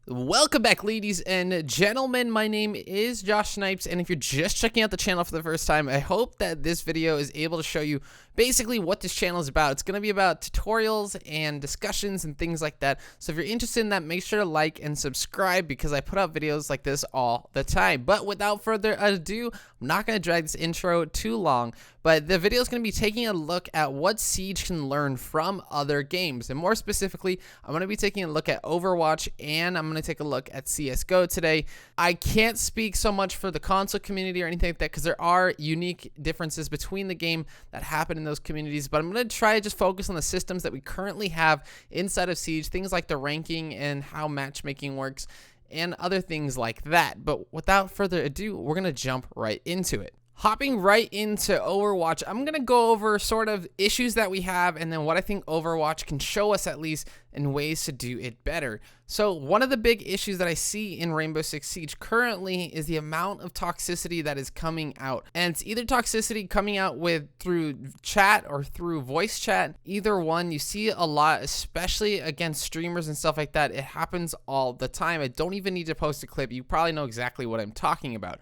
Welcome back, ladies and gentlemen. My name is JoshSnipes, and if you're just checking out the channel for the first time, I hope that this video is able to show you basically what this channel is about. It's going to be about tutorials and discussions and things like that. So if you're interested in that, make sure to like and subscribe because I put out videos like this all the time. But without further ado, I'm not going to drag this intro too long, but the video is going to be taking a look at what Siege can learn from other games. And more specifically, I'm going to be taking a look at Overwatch, and I'm going to take a look at CSGO today. I can't speak so much for the console community or anything like that because there are unique differences between the game that happen in those communities, but I'm going to try to just focus on the systems that we currently have inside of Siege, things like the ranking and how matchmaking works and other things like that. But without further ado, we're going to jump right into it. Hopping right into Overwatch, I'm going to go over sort of issues that we have and then what I think Overwatch can show us at least in ways to do it better. So one of the big issues that I see in Rainbow Six Siege currently is the amount of toxicity that is coming out. And it's either toxicity coming out through chat or through voice chat. Either one, you see a lot, especially against streamers and stuff like that. It happens all the time. I don't even need to post a clip. You probably know exactly what I'm talking about.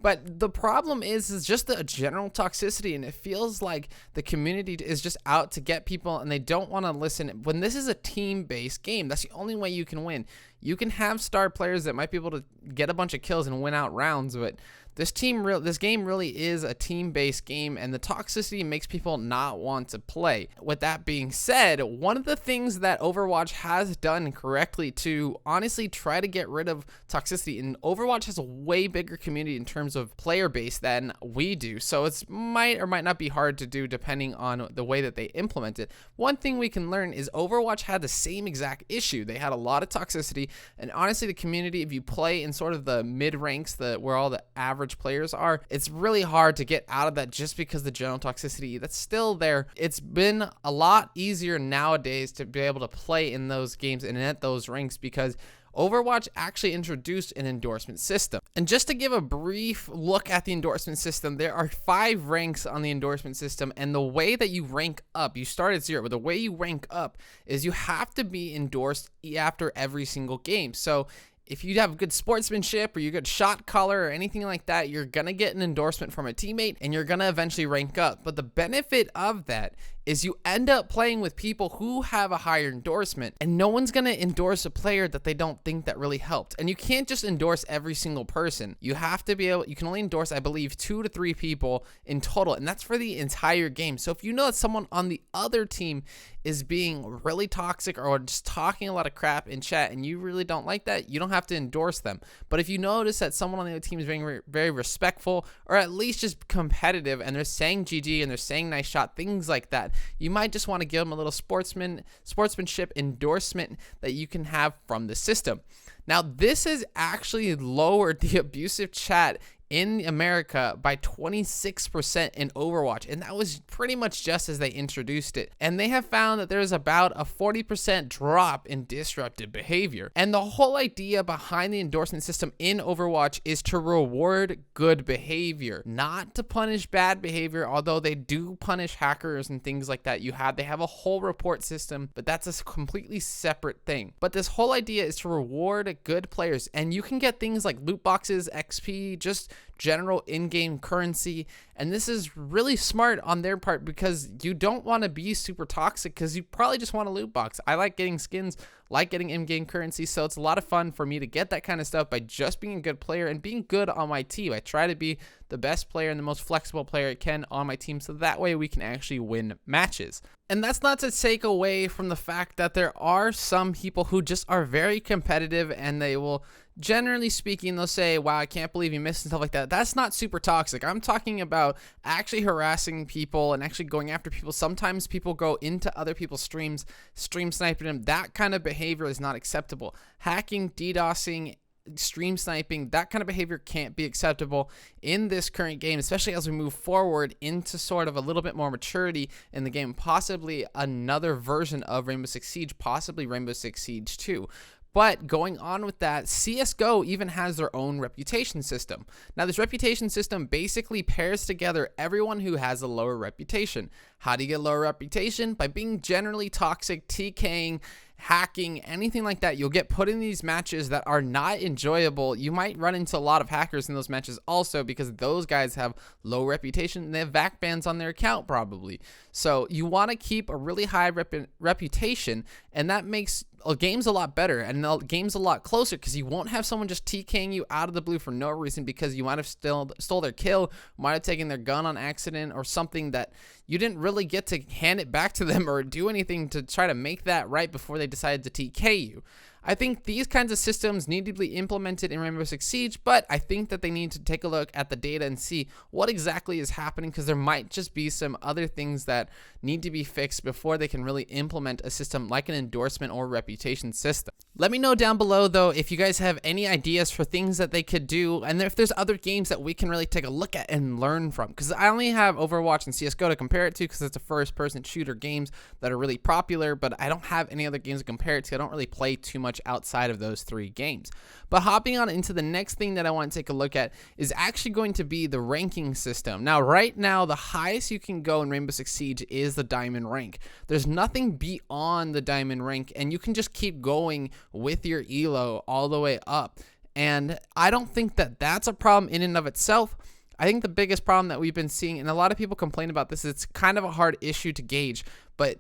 But the problem is just the general toxicity, and it feels like the community is just out to get people and they don't want to listen. When this is a team-based game, that's the only way you can win. You can have star players that might be able to get a bunch of kills and win out rounds, but this game really is a team-based game, and the toxicity makes people not want to play. With that being said, one of the things that Overwatch has done correctly to honestly try to get rid of toxicity, and Overwatch has a way bigger community in terms of player base than we do, so it's might or might not be hard to do depending on the way that they implement it. One thing we can learn is Overwatch had the same exact issue. They had a lot of toxicity, and honestly the community, if you play in sort of the mid ranks, where all the average players are, it's really hard to get out of that just because the general toxicity that's still there. It's been a lot easier nowadays to be able to play in those games and at those ranks because Overwatch actually introduced an endorsement system. And just to give a brief look at the endorsement system, there are 5 ranks on the endorsement system, and the way that you rank up, you start at 0, but the way you rank up is you have to be endorsed after every single game. So if you have good sportsmanship or you good shot caller or anything like that, you're going to get an endorsement from a teammate and you're going to eventually rank up. But the benefit of that is you end up playing with people who have a higher endorsement, and no one's going to endorse a player that they don't think that really helped. And you can't just endorse every single person. You have to be able, you can only endorse, I believe, 2 to 3 people in total, and that's for the entire game. So if you know that someone on the other team is being really toxic or just talking a lot of crap in chat and you really don't like that, you don't have to endorse them. But if you notice that someone on the other team is being very respectful or at least just competitive and they're saying GG and they're saying nice shot, things like that, you might just want to give them a little sportsmanship endorsement that you can have from the system. Now, this has actually lowered the abusive chat in America by 26% in Overwatch, and that was pretty much just as they introduced it. And they have found that there's about a 40% drop in disruptive behavior. And the whole idea behind the endorsement system in Overwatch is to reward good behavior, not to punish bad behavior, although they do punish hackers and things like that. They have a whole report system, but that's a completely separate thing. But this whole idea is to reward good players, and you can get things like loot boxes, XP, just general in-game currency. And this is really smart on their part because you don't want to be super toxic because you probably just want a loot box. I like getting skins, like getting in-game currency, so it's a lot of fun for me to get that kind of stuff by just being a good player and being good on my team. I try to be the best player and the most flexible player I can on my team, so that way we can actually win matches. And that's not to take away from the fact that there are some people who just are very competitive, and they will, generally speaking, they'll say, wow, I can't believe you missed and stuff like that. That's not super toxic. I'm talking about actually harassing people and actually going after people. Sometimes people go into other people's streams, stream sniping them. That kind of behavior is not acceptable. Hacking, DDoSing, stream sniping, that kind of behavior can't be acceptable in this current game, especially as we move forward into sort of a little bit more maturity in the game, possibly another version of Rainbow Six Siege, possibly Rainbow Six Siege 2. But going on with that, CSGO even has their own reputation system. Now, this reputation system basically pairs together everyone who has a lower reputation. How do you get a lower reputation? By being generally toxic, TKing, hacking, anything like that. You'll get put in these matches that are not enjoyable. You might run into a lot of hackers in those matches also, because those guys have low reputation and they have VAC bans on their account probably. So you want to keep a really high reputation, and that makes games a lot better and the game's a lot closer, because you won't have someone just TKing you out of the blue for no reason because you might have stole their kill, might have taken their gun on accident, or something that you didn't really get to hand it back to them or do anything to try to make that right before they decided to TK you. I think these kinds of systems need to be implemented in Rainbow Six Siege, but I think that they need to take a look at the data and see what exactly is happening, because there might just be some other things that need to be fixed before they can really implement a system like an endorsement or reputation system. Let me know down below, though, if you guys have any ideas for things that they could do, and if there's other games that we can really take a look at and learn from, because I only have Overwatch and CSGO to compare it to, because it's a first-person shooter games that are really popular, but I don't have any other games to compare it to. I don't really play too much outside of those 3 games. But hopping on into the next thing that I want to take a look at is actually going to be the ranking system. Now, right now, the highest you can go in Rainbow Six Siege is the diamond rank. There's nothing beyond the diamond rank, and you can just keep going with your elo all the way up. And I don't think that that's a problem in and of itself. I think the biggest problem that we've been seeing, and a lot of people complain about this, it's kind of a hard issue to gauge, but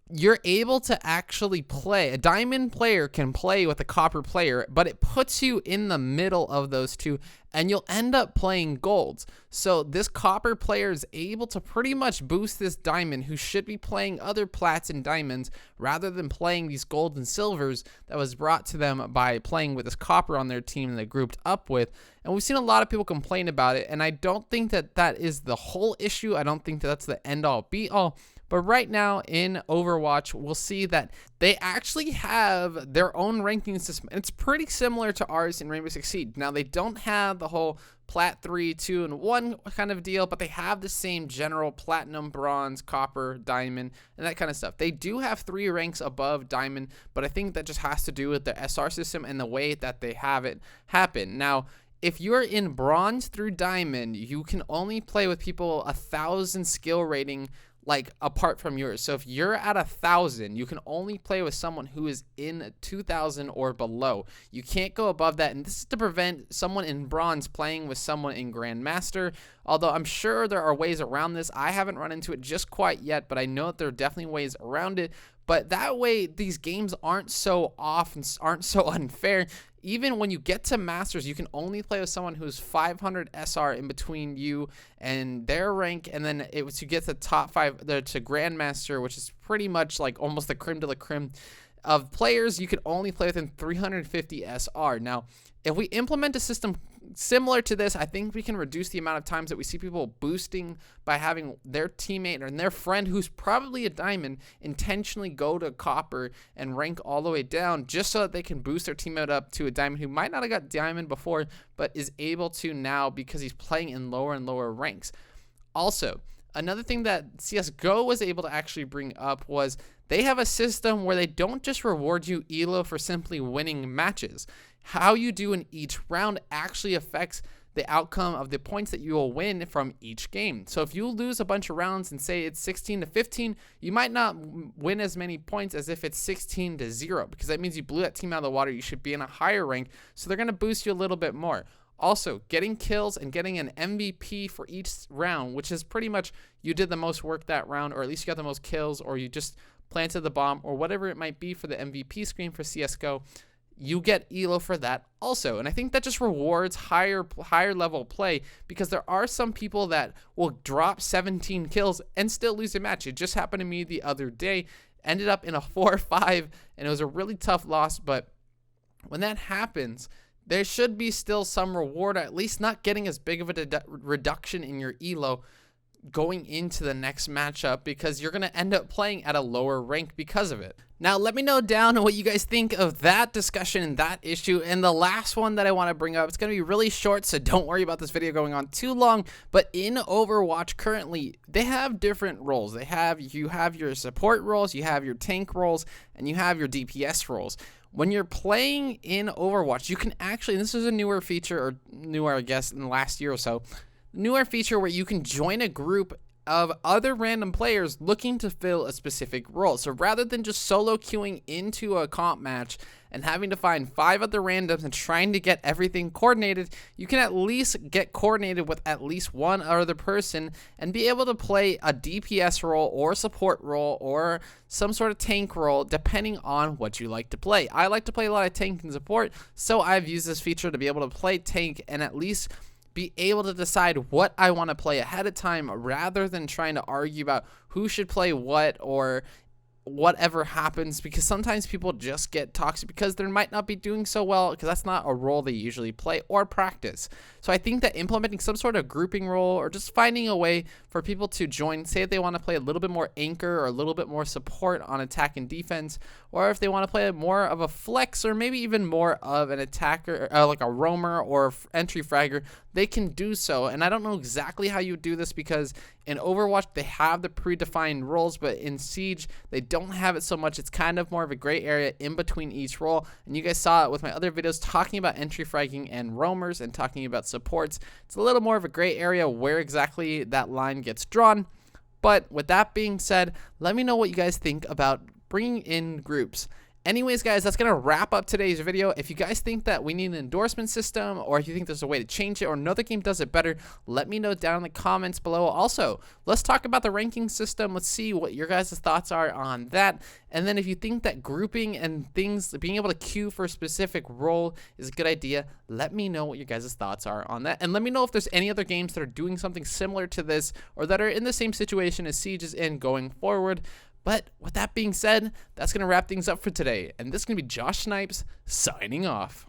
you're able to actually play. A diamond player can play with a copper player, but it puts you in the middle of those two, and you'll end up playing golds. So this copper player is able to pretty much boost this diamond, who should be playing other plats and diamonds rather than playing these gold and silvers that was brought to them by playing with this copper on their team that they grouped up with. And we've seen a lot of people complain about it, and I don't think that that is the whole issue. I don't think that that's the end-all be-all. But right now in Overwatch, we'll see that they actually have their own ranking system. It's pretty similar to ours in Rainbow Six Siege. Now, they don't have the whole Plat 3, 2, and 1 kind of deal, but they have the same general Platinum, Bronze, Copper, Diamond, and that kind of stuff. They do have 3 ranks above Diamond, but I think that just has to do with the SR system and the way that they have it happen. Now, if you're in Bronze through Diamond, you can only play with people 1,000 skill rating, like, apart from yours. So if you're at 1,000, you can only play with someone who is in 2,000 or below. You can't go above that, and this is to prevent someone in Bronze playing with someone in Grandmaster, although I'm sure there are ways around this. I haven't run into it just quite yet, but I know that there are definitely ways around it. But that way, these games aren't so off and aren't so unfair. Even when you get to Masters, you can only play with someone who's 500 SR in between you and their rank, and then you get the top 5 to Grandmaster, which is pretty much like almost the creme de la creme of players. You can only play within 350 SR. Now, if we implement a system similar to this, I think we can reduce the amount of times that we see people boosting by having their teammate or their friend who's probably a diamond intentionally go to copper and rank all the way down just so that they can boost their teammate up to a diamond who might not have got diamond before but is able to now because he's playing in lower and lower ranks. Also, another thing that CSGO was able to actually bring up was they have a system where they don't just reward you elo for simply winning matches. How you do in each round actually affects the outcome of the points that you will win from each game. So if you lose a bunch of rounds and say it's 16-15, you might not win as many points as if it's 16-0, because that means you blew that team out of the water. You should be in a higher rank, so they're going to boost you a little bit more. Also, getting kills and getting an MVP for each round, which is pretty much you did the most work that round, or at least you got the most kills, or you just planted the bomb, or whatever it might be for the MVP screen for CSGO, you get elo for that also. And I think that just rewards higher level play, because there are some people that will drop 17 kills and still lose a match. It just happened to me the other day. Ended up in a 4-5, and it was a really tough loss. But when that happens, there should be still some reward, at least not getting as big of a reduction in your elo going into the next matchup, because you're going to end up playing at a lower rank because of it. Now, let me know down what you guys think of that discussion and that issue. And the last one that I want to bring up, it's going to be really short, so don't worry about this video going on too long. But in Overwatch currently, they have different roles. You have your support roles, you have your tank roles, and you have your DPS roles. When you're playing in Overwatch, you can actually, and this is a newer feature, or newer, I guess, in the last year or so, newer feature where you can join a group of other random players looking to fill a specific role. So rather than just solo queuing into a comp match and having to find 5 other randoms and trying to get everything coordinated, you can at least get coordinated with at least one other person and be able to play a DPS role or support role or some sort of tank role depending on what you like to play. I like to play a lot of tank and support, so I've used this feature to be able to play tank and at least be able to decide what I want to play ahead of time rather than trying to argue about who should play what or whatever happens, because sometimes people just get toxic because they might not be doing so well because that's not a role they usually play or practice. So I think that implementing some sort of grouping role or just finding a way for people to join, say if they want to play a little bit more anchor or a little bit more support on attack and defense, or if they want to play more of a flex or maybe even more of an attacker, like a roamer or entry fragger, they can do so. And I don't know exactly how you do this because in Overwatch they have the predefined roles, but in Siege they don't have it so much. It's kind of more of a gray area in between each role, and you guys saw it with my other videos talking about entry fragging and roamers and talking about supports. It's a little more of a gray area where exactly that line gets drawn. But with that being said, let me know what you guys think about bringing in groups. Anyways, guys, that's going to wrap up today's video. If you guys think that we need an endorsement system, or if you think there's a way to change it, or another game does it better, let me know down in the comments below. Also, let's talk about the ranking system. Let's see what your guys' thoughts are on that. And then if you think that grouping and things, being able to queue for a specific role is a good idea, let me know what your guys' thoughts are on that. And let me know if there's any other games that are doing something similar to this, or that are in the same situation as Siege is in going forward. But with that being said, that's going to wrap things up for today. And this is going to be JoshSnipes signing off.